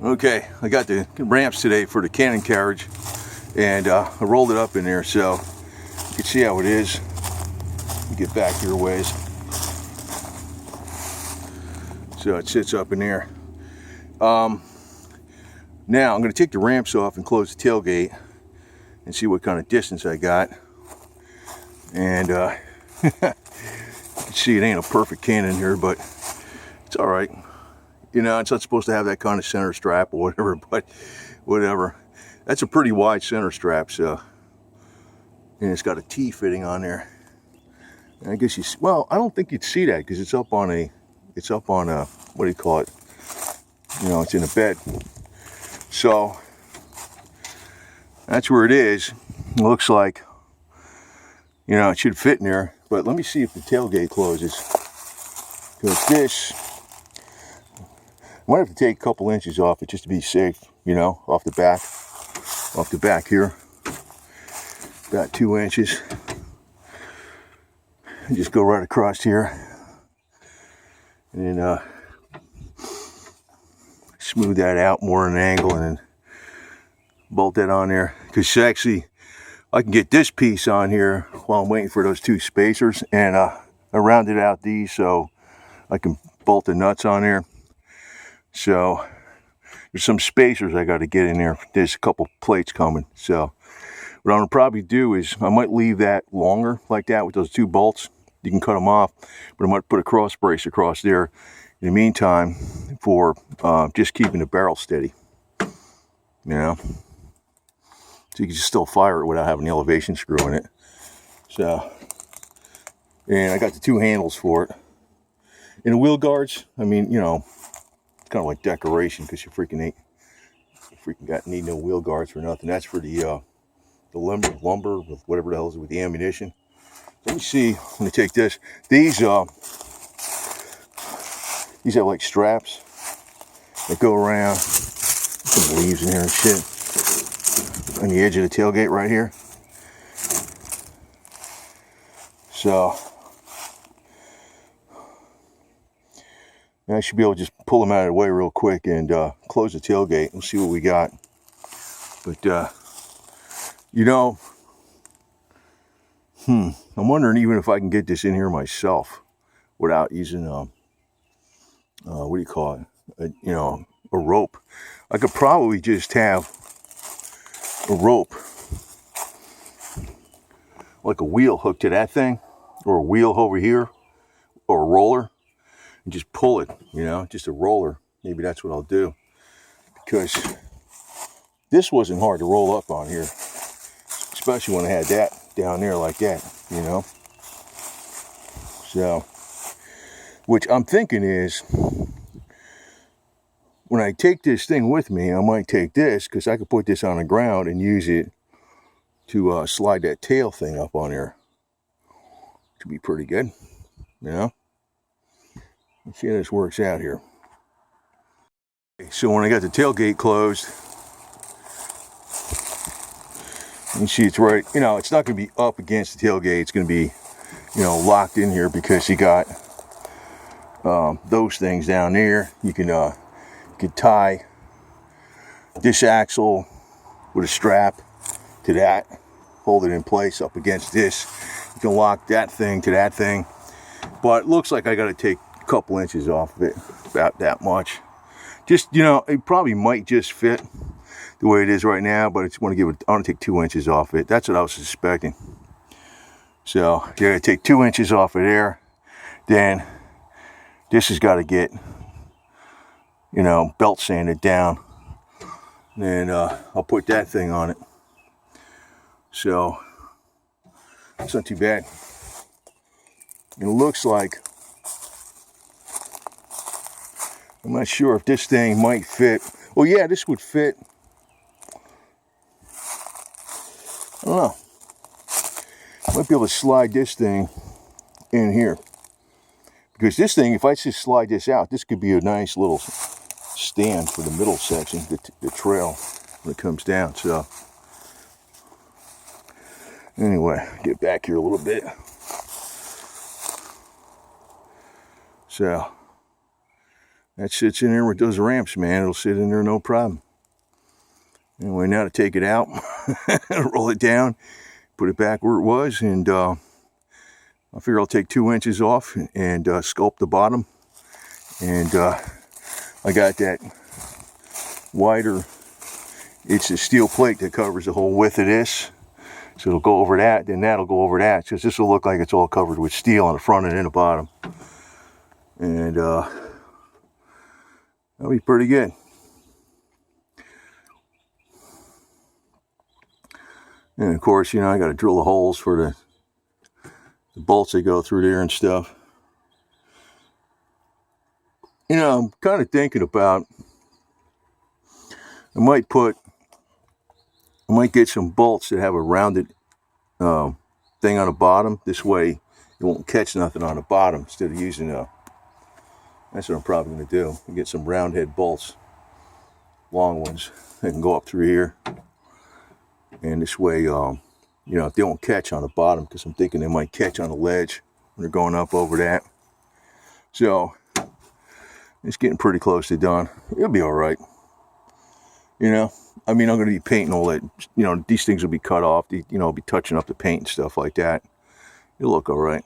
Okay, I got the ramps today for the Cannon carriage, and I rolled it up in there so you can see how it is. Get back your ways. So it sits up in there. Now I'm going to take the ramps off and close the tailgate and see what kind of distance I got. And you can see it ain't a perfect Cannon here, but it's all right. You know, it's not supposed to have that kind of center strap or whatever, but whatever. That's a pretty wide center strap, so. And it's got a T fitting on there. And I guess well, I don't think you'd see that because it's up on a, what do you call it? You know, it's in a bed. So, that's where it is. It looks like, you know, it should fit in there. But let me see if the tailgate closes. Because this, I might have to take a couple inches off it just to be safe, you know, off the back here. About 2 inches. And just go right across here. And then smooth that out more at an angle and then bolt that on there. Because actually, I can get this piece on here while I'm waiting for those two spacers. And I rounded out these so I can bolt the nuts on there. So there's some spacers I got to get in there. There's a couple plates coming. So what I'm going to probably do is I might leave that longer like that with those two bolts. You can cut them off, but I might put a cross brace across there in the meantime for just keeping the barrel steady. You know, so you can just still fire it without having the elevation screw in it. So, and I got the two handles for it. And the wheel guards, I mean, you know, it's kind of like decoration because you freaking need no wheel guards for nothing. That's for the lumber with whatever the hell is with the ammunition. Let me see. I'm gonna take this. These have like straps that go around. Some leaves in here and shit on the edge of the tailgate right here. So I should be able to just pull them out of the way real quick and close the tailgate. We'll see what we got. But you know, I'm wondering even if I can get this in here myself without using what do you call it? You know, a rope. I could probably just have a rope, like a wheel hooked to that thing, or a wheel over here, or a roller, and just pull it, you know, just a roller. Maybe that's what I'll do, because this wasn't hard to roll up on here, especially when I had that down there like that, you know. So, which I'm thinking is, when I take this thing with me, I might take this, because I could put this on the ground and use it to slide that tail thing up on there. To be pretty good, you know. Let's see how this works out here. So when I got the tailgate closed, you see it's right, you know, it's not going to be up against the tailgate. It's going to be, you know, locked in here because you got those things down there. You can tie this axle with a strap to that, hold it in place up against this. You can lock that thing to that thing, but it looks like I got to take a couple inches off of it, about that much. Just, you know, it probably might just fit the way it is right now, but I just want to give it, I want to take 2 inches off it. That's what I was suspecting. So you're going to take 2 inches off of there. Then this has got to get, you know, belt sanded down. And I'll put that thing on it. So it's not too bad. It looks like, I'm not sure if this thing might fit. Well, yeah, this would fit. I don't know. Might be able to slide this thing in here. Because this thing, if I just slide this out, this could be a nice little stand for the middle section, the trail, when it comes down. So, anyway, get back here a little bit. So, that sits in there with those ramps, man. It'll sit in there no problem. Anyway, now to take it out, roll it down, put it back where it was, and I figure I'll take 2 inches off and sculpt the bottom. And I got that wider, it's a steel plate that covers the whole width of this. So it'll go over that, then that'll go over that. Because this will look like it's all covered with steel on the front and in the bottom. And that'll be pretty good. And of course, you know, I got to drill the holes for the bolts that go through there and stuff. You know, I'm kind of thinking about, I might get some bolts that have a rounded thing on the bottom. This way it won't catch nothing on the bottom instead of using that's what I'm probably going to do. Get some round head bolts, long ones, that can go up through here. And this way, you know, if they don't catch on the bottom, because I'm thinking they might catch on the ledge when they're going up over that. So it's getting pretty close to done. It'll be all right. You know, I mean, I'm going to be painting all that. You know, these things will be cut off. You know, I'll be touching up the paint and stuff like that. It'll look all right.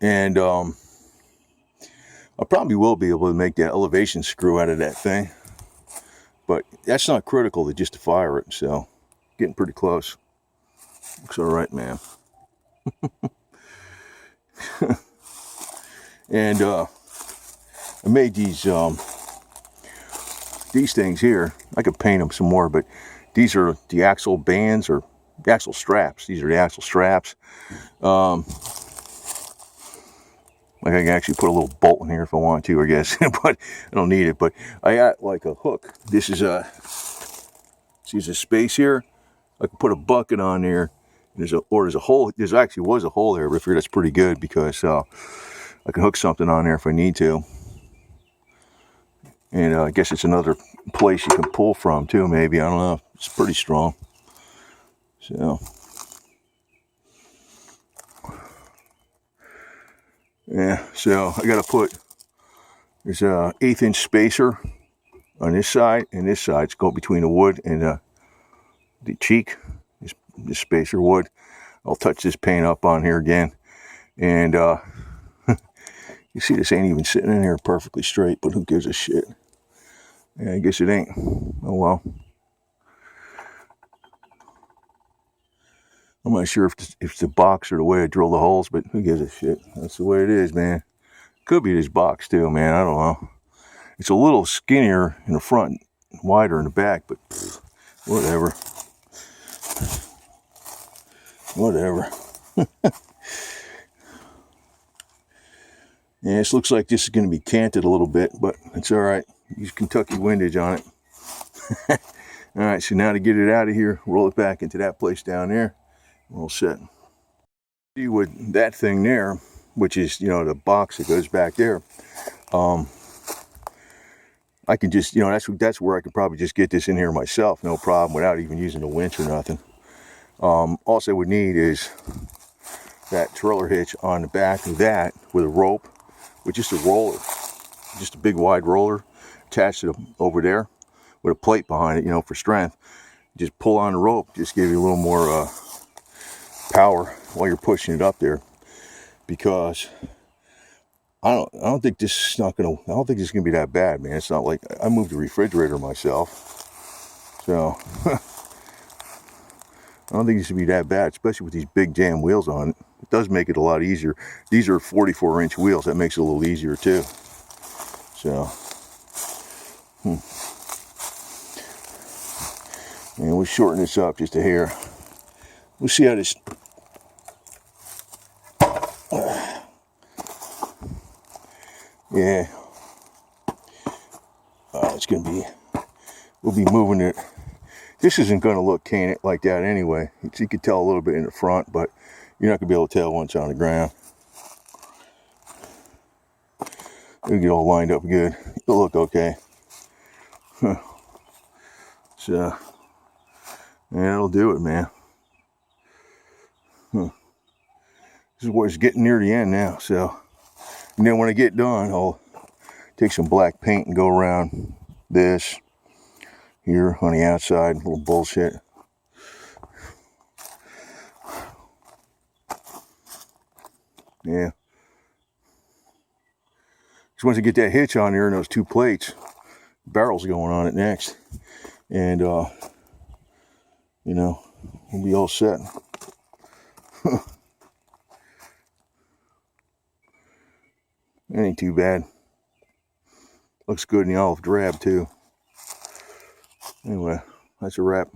And I probably will be able to make that elevation screw out of that thing. But that's not critical to just to fire it. So, getting pretty close. Looks all right, man. And I made these things here. I could paint them some more, but these are the axle bands, or the axle straps. These are the axle straps. Like I can actually put a little bolt in here if I want to, I guess, but I don't need it. But I got like a hook. This is see, there's a space here. I can put a bucket on there. There's a hole. There's actually was a hole there, but I figured that's pretty good because I can hook something on there if I need to. And I guess it's another place you can pull from too, maybe. I don't know. It's pretty strong. So, yeah, so I got to put, there's a 1/8 inch spacer on this side, and this side's go between the wood and the cheek, this spacer wood. I'll touch this paint up on here again. And you see this ain't even sitting in here perfectly straight, but who gives a shit? Yeah, I guess it ain't. Oh well. I'm not sure if it's the box or the way I drill the holes, but who gives a shit? That's the way it is, man. Could be this box too, man. I don't know. It's a little skinnier in the front, wider in the back, but whatever. Whatever. Yeah, this looks like this is going to be canted a little bit, but it's all right. Use Kentucky windage on it. All right, so now to get it out of here, roll it back into that place down there. We're all set. See, with that thing there, which is, you know, the box that goes back there, I can just, you know, that's where I could probably just get this in here myself, no problem, without even using a winch or nothing. All I would need is that trailer hitch on the back of that with a rope, with just a roller, just a big wide roller attached to over there with a plate behind it, you know, for strength. Just pull on the rope, just give you a little more power while you're pushing it up there, because I don't think this is gonna be that bad, man. It's not like I moved the refrigerator myself, so I don't think it should be that bad, especially with these big damn wheels on it. It does make it a lot easier. These are 44-inch wheels. That makes it a little easier too. So, and we'll shorten this up just a hair. We'll see how this. Yeah. It's gonna be. We'll be moving it. This isn't gonna look canted like that anyway. You can tell a little bit in the front, but you're not gonna be able to tell once on the ground. It'll get all lined up good. It'll look okay. So, yeah, that'll do it, man. This is where it's getting near the end now. So, and then when I get done, I'll take some black paint and go around this here on the outside. A little bullshit. Yeah. Just once you get that hitch on there and those 2 plates, barrels going on it next, and you know, we'll be all set. It ain't too bad. Looks good in the olive drab too. Anyway, that's a wrap.